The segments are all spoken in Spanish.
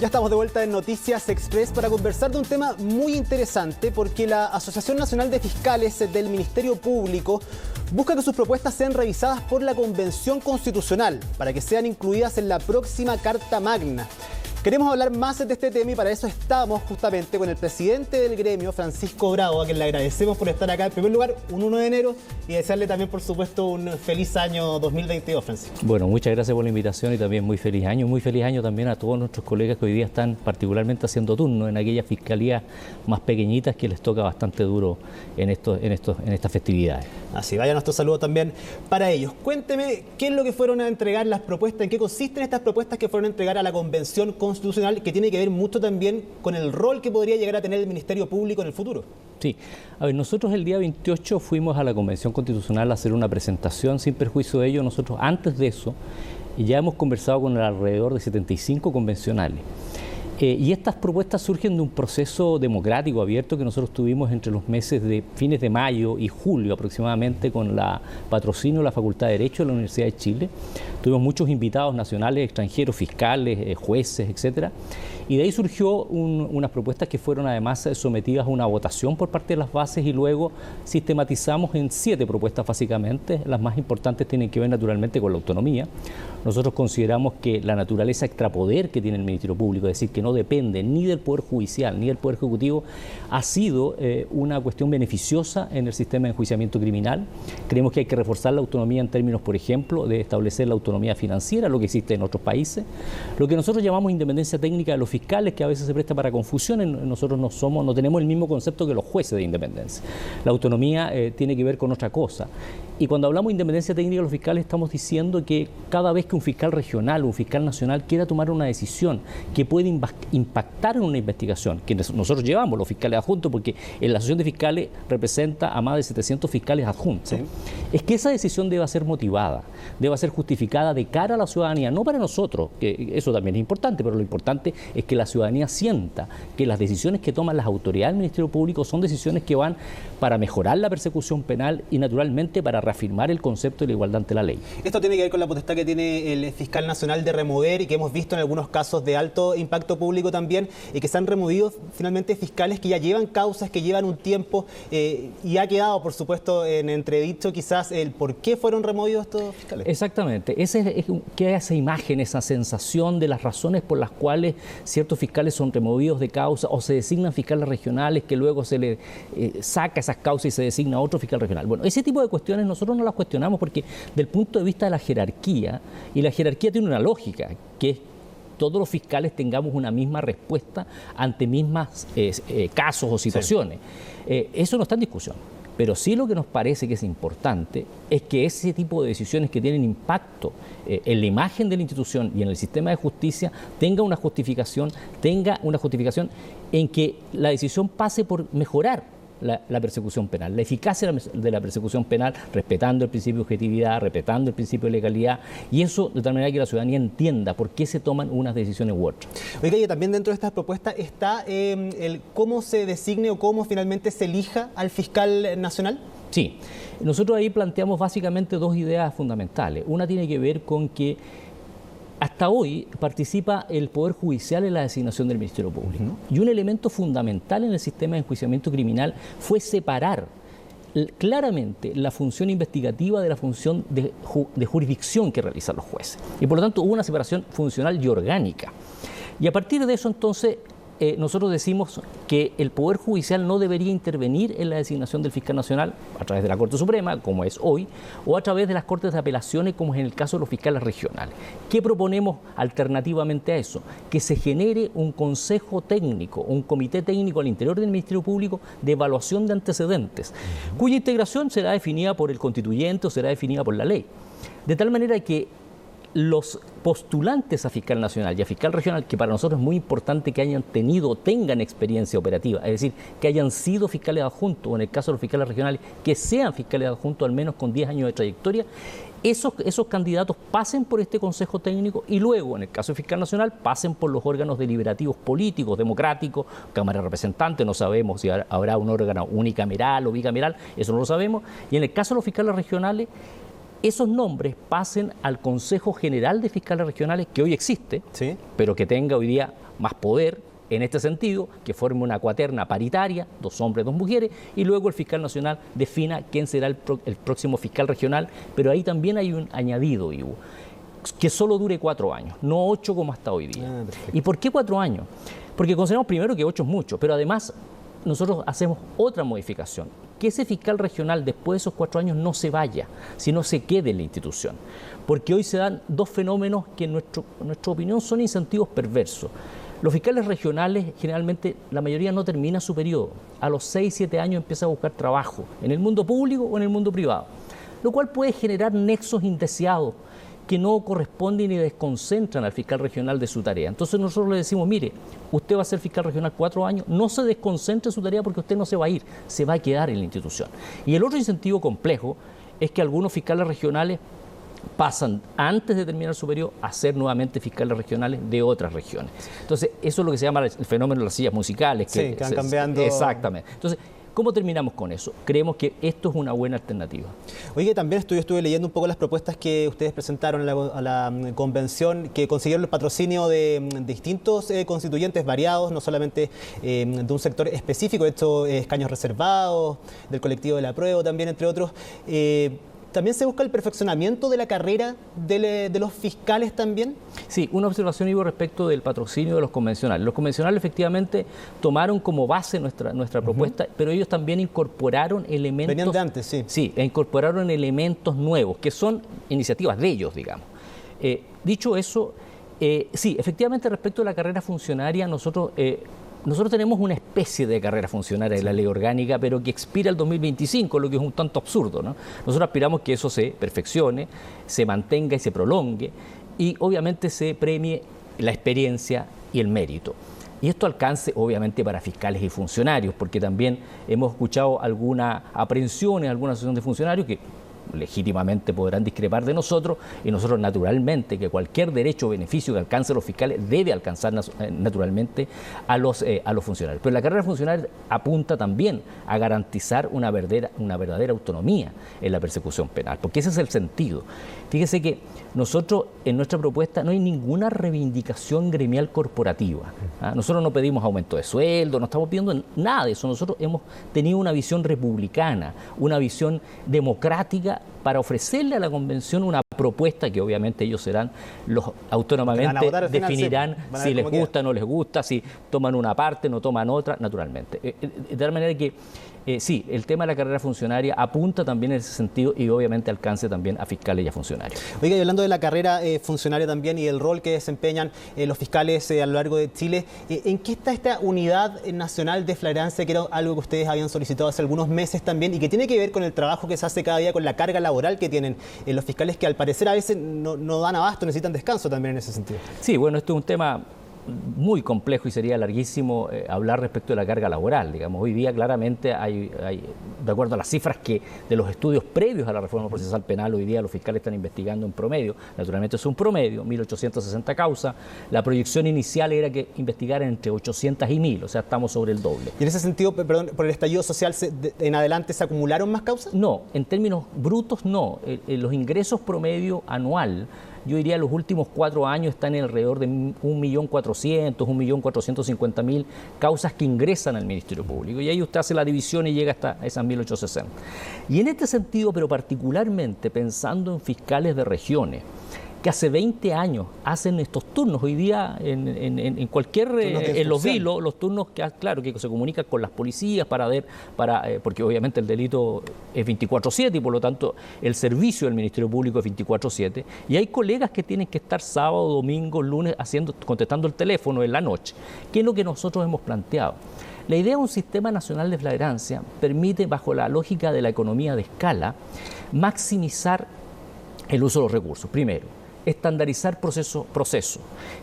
Ya estamos de vuelta en Noticias Express para conversar de un tema muy interesante porque la Asociación Nacional de Fiscales del Ministerio Público busca que sus propuestas sean revisadas por la Convención Constitucional para que sean incluidas en la próxima Carta Magna. Queremos hablar más de este tema y para eso estamos justamente con el presidente del gremio, Francisco Bravo, a quien le agradecemos por estar acá. En primer lugar, un 1 de enero y desearle también, por supuesto, un feliz año 2022, Francisco. Bueno, muchas gracias por la invitación y también muy feliz año. Muy feliz año también a todos nuestros colegas que hoy día están particularmente haciendo turno en aquellas fiscalías más pequeñitas que les toca bastante duro en estas festividades. Así, vaya nuestro saludo también para ellos. Cuénteme qué es lo que fueron a entregar las propuestas, en qué consisten estas propuestas que fueron a entregar a la Convención Constitucional, que tiene que ver mucho también con el rol que podría llegar a tener el Ministerio Público en el futuro. Sí, a ver, nosotros el día 28 fuimos a la Convención Constitucional a hacer una presentación. Sin perjuicio de ello, nosotros antes de eso ya hemos conversado con alrededor de 75 convencionales. Y estas propuestas surgen de un proceso democrático abierto que nosotros tuvimos entre los meses de fines de mayo y julio aproximadamente con la patrocinio de la Facultad de Derecho de la Universidad de Chile. Tuvimos muchos invitados nacionales, extranjeros, fiscales, jueces, etcétera. Y de ahí surgió unas propuestas que fueron además sometidas a una votación por parte de las bases y luego sistematizamos en 7 propuestas básicamente. Las más importantes tienen que ver naturalmente con la autonomía. Nosotros consideramos que la naturaleza extrapoder que tiene el Ministerio Público, es decir, que no depende ni del Poder Judicial ni del Poder Ejecutivo, ha sido una cuestión beneficiosa en el sistema de enjuiciamiento criminal. Creemos que hay que reforzar la autonomía en términos, por ejemplo, de establecer la autonomía financiera, lo que existe en otros países. Lo que nosotros llamamos independencia técnica de los fiscales, que a veces se presta para confusión, nosotros no tenemos el mismo concepto que los jueces de independencia. La autonomía tiene que ver con otra cosa. Y cuando hablamos de independencia técnica de los fiscales, estamos diciendo que cada vez que un fiscal regional o un fiscal nacional quiera tomar una decisión que puede impactar en una investigación, que nosotros llevamos los fiscales adjuntos, porque en la Asociación de Fiscales representa a más de 700 fiscales adjuntos, ¿sí? Es que esa decisión debe ser motivada, debe ser justificada de cara a la ciudadanía, no para nosotros, que eso también es importante, pero lo importante es que la ciudadanía sienta que las decisiones que toman las autoridades del Ministerio Público son decisiones que van para mejorar la persecución penal y naturalmente para reafirmar el concepto de la igualdad ante la ley. Esto tiene que ver con la potestad que tiene el fiscal nacional de remover y que hemos visto en algunos casos de alto impacto público también, y que se han removido finalmente fiscales que ya llevan causas, que llevan un tiempo y ha quedado, por supuesto, en entredicho quizás el por qué fueron removidos estos fiscales. Exactamente. Queda esa imagen, esa sensación de las razones por las cuales ciertos fiscales son removidos de causa o se designan fiscales regionales que luego se le saca esas causas y se designa otro fiscal regional. Bueno, ese tipo de cuestiones nosotros no las cuestionamos porque del punto de vista de la jerarquía, y la jerarquía tiene una lógica, que es todos los fiscales tengamos una misma respuesta ante mismas casos o situaciones. Sí. Eso no está en discusión. Pero sí lo que nos parece que es importante es que ese tipo de decisiones que tienen impacto en la imagen de la institución y en el sistema de justicia tenga una justificación en que la decisión pase por mejorar la persecución penal, la eficacia de la persecución penal, respetando el principio de objetividad, respetando el principio de legalidad, y eso de tal manera que la ciudadanía entienda por qué se toman unas decisiones u otras. Oiga, y también dentro de estas propuestas está el cómo se designe o cómo finalmente se elija al fiscal nacional. Sí, nosotros ahí planteamos básicamente 2 ideas fundamentales. Una tiene que ver con que hasta hoy participa el Poder Judicial en la designación del Ministerio Público. Y un elemento fundamental en el sistema de enjuiciamiento criminal fue separar claramente la función investigativa de la función de jurisdicción que realizan los jueces. Y por lo tanto hubo una separación funcional y orgánica. Y a partir de eso entonces nosotros decimos que el Poder Judicial no debería intervenir en la designación del fiscal nacional a través de la Corte Suprema, como es hoy, o a través de las Cortes de Apelaciones, como es en el caso de los fiscales regionales. ¿Qué proponemos alternativamente a eso? Que se genere un consejo técnico, un comité técnico al interior del Ministerio Público de evaluación de antecedentes, cuya integración será definida por el constituyente o será definida por la ley. De tal manera que los postulantes a fiscal nacional y a fiscal regional, que para nosotros es muy importante que hayan tenido o tengan experiencia operativa, es decir, que hayan sido fiscales adjuntos, o en el caso de los fiscales regionales, que sean fiscales adjuntos al menos con 10 años de trayectoria, esos candidatos pasen por este Consejo Técnico y luego, en el caso del fiscal nacional, pasen por los órganos deliberativos políticos, democráticos, Cámara de Representantes, no sabemos si habrá un órgano unicameral o bicameral, eso no lo sabemos, y en el caso de los fiscales regionales, esos nombres pasen al Consejo General de Fiscales Regionales, que hoy existe, ¿Sí? pero que tenga hoy día más poder en este sentido, que forme una cuaterna paritaria, 2 hombres, 2 mujeres, y luego el fiscal nacional defina quién será el próximo fiscal regional, pero ahí también hay un añadido, Ivo, que solo dure 4 años, no 8 como hasta hoy día. ¿Y por qué 4 años? Porque consideramos primero que 8 es mucho, pero además nosotros hacemos otra modificación, que ese fiscal regional después de esos 4 años no se vaya, sino se quede en la institución. Porque hoy se dan 2 fenómenos que en nuestra opinión son incentivos perversos. Los fiscales regionales, generalmente, la mayoría no termina su periodo. A los 6, 7 años empieza a buscar trabajo, en el mundo público o en el mundo privado, lo cual puede generar nexos indeseados que no corresponden y desconcentran al fiscal regional de su tarea. Entonces nosotros le decimos, mire, usted va a ser fiscal regional 4 años, no se desconcentre su tarea porque usted no se va a ir, se va a quedar en la institución. Y el otro incentivo complejo es que algunos fiscales regionales pasan, antes de terminar su periodo, a ser nuevamente fiscales regionales de otras regiones. Entonces, eso es lo que se llama el fenómeno de las sillas musicales. Que van cambiando. Exactamente. Entonces, ¿cómo terminamos con eso? Creemos que esto es una buena alternativa. Oye, también estuve leyendo un poco las propuestas que ustedes presentaron a la convención, que consiguieron el patrocinio de distintos constituyentes variados, no solamente de un sector específico, de hecho, escaños reservados, del colectivo del apruebo también, entre otros. ¿También se busca el perfeccionamiento de la carrera de los fiscales también? Sí, una observación, Ivo, respecto del patrocinio de los convencionales. Los convencionales efectivamente tomaron como base nuestra propuesta, pero ellos también incorporaron elementos... Venían de antes, sí. Sí, incorporaron elementos nuevos, que son iniciativas de ellos, digamos. Dicho eso, sí, efectivamente respecto a la carrera funcionaria, nosotros tenemos una especie de carrera funcionaria en la ley orgánica, pero que expira el 2025, lo que es un tanto absurdo, ¿no? Nosotros aspiramos que eso se perfeccione, se mantenga y se prolongue, y obviamente se premie la experiencia y el mérito. Y esto alcance obviamente para fiscales y funcionarios, porque también hemos escuchado algunas aprehensiones, alguna asociación de funcionarios que legítimamente podrán discrepar de nosotros, y nosotros naturalmente que cualquier derecho o beneficio que alcance a los fiscales debe alcanzar naturalmente a los funcionarios. Pero la carrera funcionaria apunta también a garantizar una verdadera autonomía en la persecución penal, porque ese es el sentido. Fíjese que nosotros en nuestra propuesta no hay ninguna reivindicación gremial corporativa. Nosotros no pedimos aumento de sueldo, no estamos pidiendo nada de eso. Nosotros hemos tenido una visión republicana, una visión democrática para ofrecerle a la convención una propuesta que obviamente ellos serán los autónomamente definirán si les gusta, no les gusta, si toman una parte, no toman otra, naturalmente. De tal manera que sí, el tema de la carrera funcionaria apunta también en ese sentido y obviamente alcance también a fiscales y a funcionarios. Oiga, y hablando de la carrera funcionaria también y el rol que desempeñan los fiscales a lo largo de Chile, ¿en qué está esta unidad nacional de flagrancia, que era algo que ustedes habían solicitado hace algunos meses también y que tiene que ver con el trabajo que se hace cada día, con la carga laboral que tienen los fiscales, que al parecer a veces no dan abasto, necesitan descanso también en ese sentido? Sí, bueno, esto es un tema muy complejo y sería larguísimo hablar respecto de la carga laboral. Digamos, hoy día claramente hay, de acuerdo a las cifras que de los estudios previos a la reforma procesal penal, hoy día los fiscales están investigando en promedio, naturalmente es un promedio, 1.860 causas. La proyección inicial era que investigaran entre 800 y 1.000, o sea, estamos sobre el doble. ¿Y en ese sentido, perdón, por el estallido social en adelante se acumularon más causas? No, en términos brutos no. Los ingresos promedio anual, yo diría los últimos 4 años están en alrededor de 1.400.000, 1.450.000 causas que ingresan al Ministerio Público. Y ahí usted hace la división y llega hasta esas 1.860. Y en este sentido, pero particularmente pensando en fiscales de regiones, que hace 20 años hacen estos turnos, hoy día en cualquier, en los vilos, los turnos que, claro, que se comunican con las policías para ver, porque obviamente el delito es 24/7 y por lo tanto el servicio del Ministerio Público es 24/7, y hay colegas que tienen que estar sábado, domingo, lunes contestando el teléfono en la noche, que es lo que nosotros hemos planteado. La idea de un sistema nacional de flagrancia permite, bajo la lógica de la economía de escala, maximizar el uso de los recursos. Primero, estandarizar proceso,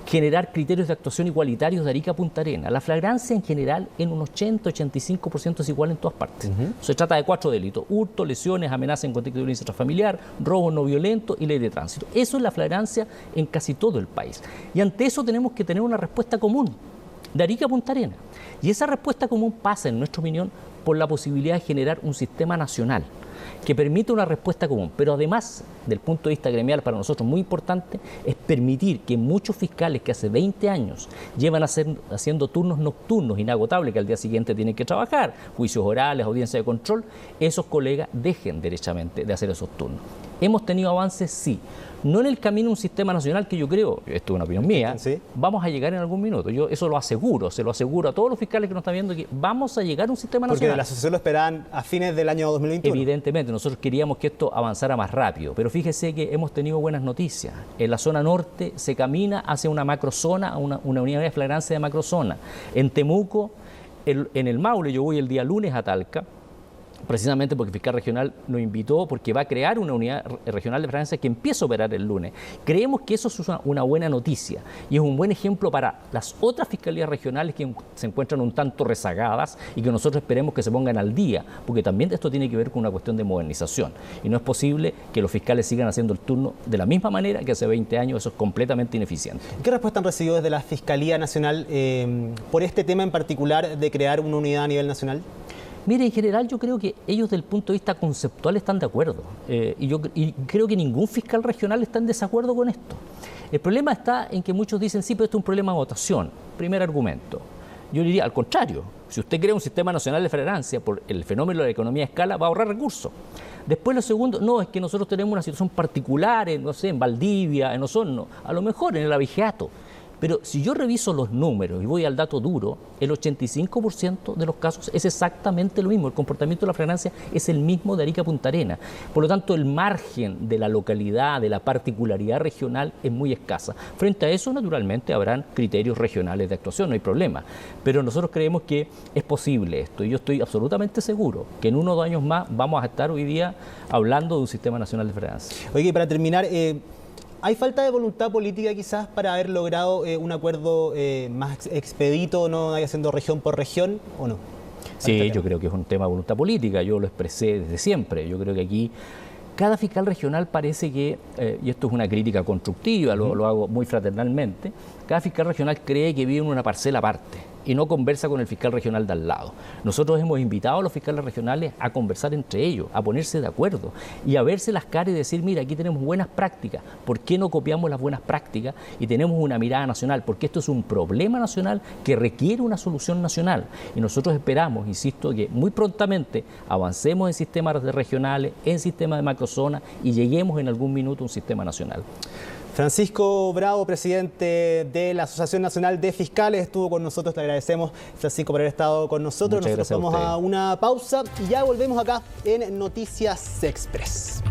generar criterios de actuación igualitarios de Arica a Punta Arenas. La flagrancia en general en un 80-85% es igual en todas partes. Se trata de 4 delitos: hurto, lesiones, amenaza en contexto de violencia intrafamiliar, robo no violento y ley de tránsito. Eso es la flagrancia en casi todo el país. Y ante eso tenemos que tener una respuesta común de Arica a Punta Arenas. Y esa respuesta común pasa, en nuestra opinión, por la posibilidad de generar un sistema nacional. que permita una respuesta común. Pero además, del punto de vista gremial, para nosotros muy importante, es permitir que muchos fiscales que hace 20 años llevan haciendo turnos nocturnos inagotables, que al día siguiente tienen que trabajar, juicios orales, audiencia de control, esos colegas dejen derechamente de hacer esos turnos. ¿Hemos tenido avances? Sí. No en el camino de un sistema nacional que yo creo, esto es una opinión mía, ¿sí?, vamos a llegar en algún minuto. Yo eso lo aseguro, se lo aseguro a todos los fiscales que nos están viendo, que vamos a llegar a un sistema nacional. Porque la asociación lo esperaban a fines del año 2021. Evidentemente, nosotros queríamos que esto avanzara más rápido, pero fíjese que hemos tenido buenas noticias. En la zona norte se camina hacia una macrozona, una unidad de flagrancia de macrozona. En Temuco, en el Maule, yo voy el día lunes a Talca, precisamente porque el fiscal regional nos invitó, porque va a crear una unidad regional de flagrancia que empieza a operar el lunes. Creemos que eso es una buena noticia y es un buen ejemplo para las otras fiscalías regionales que se encuentran un tanto rezagadas y que nosotros esperemos que se pongan al día, porque también esto tiene que ver con una cuestión de modernización. Y no es posible que los fiscales sigan haciendo el turno de la misma manera que hace 20 años, eso es completamente ineficiente. ¿Qué respuesta han recibido desde la Fiscalía Nacional por este tema en particular de crear una unidad a nivel nacional? Mire, en general yo creo que ellos desde el punto de vista conceptual están de acuerdo y creo que ningún fiscal regional está en desacuerdo con esto. El problema está en que muchos dicen, sí, pero esto es un problema de votación. Primer argumento. Yo diría, al contrario, si usted crea un sistema nacional de flagrancia por el fenómeno de la economía de escala, va a ahorrar recursos. Después lo segundo, no, es que nosotros tenemos una situación particular, no sé, en Valdivia, en Osorno, a lo mejor en el Abigeato. Pero si yo reviso los números y voy al dato duro, el 85% de los casos es exactamente lo mismo. El comportamiento de la flagrancia es el mismo de Arica a Punta Arenas. Por lo tanto, el margen de la localidad, de la particularidad regional es muy escasa. Frente a eso, naturalmente, habrán criterios regionales de actuación, no hay problema. Pero nosotros creemos que es posible esto. Y yo estoy absolutamente seguro que en 1 o 2 años más vamos a estar hoy día hablando de un sistema nacional de flagrancia. Oye, y para terminar, ¿hay falta de voluntad política quizás para haber logrado un acuerdo más expedito, no vaya siendo región por región, o no? Sí, yo creo que es un tema de voluntad política, yo lo expresé desde siempre. Yo creo que aquí cada fiscal regional parece que, y esto es una crítica constructiva, lo hago muy fraternalmente, cada fiscal regional cree que vive en una parcela aparte y no conversa con el fiscal regional de al lado. Nosotros hemos invitado a los fiscales regionales a conversar entre ellos, a ponerse de acuerdo y a verse las caras y decir, mira, aquí tenemos buenas prácticas, ¿por qué no copiamos las buenas prácticas y tenemos una mirada nacional? Porque esto es un problema nacional que requiere una solución nacional y nosotros esperamos, insisto, que muy prontamente avancemos en sistemas regionales, en sistemas de macrozona y lleguemos en algún minuto a un sistema nacional. Francisco Bravo, presidente de la Asociación Nacional de Fiscales, estuvo con nosotros. Te agradecemos, Francisco, por haber estado con nosotros. Muchas gracias. Nosotros vamos a una pausa y ya volvemos acá en Noticias Express.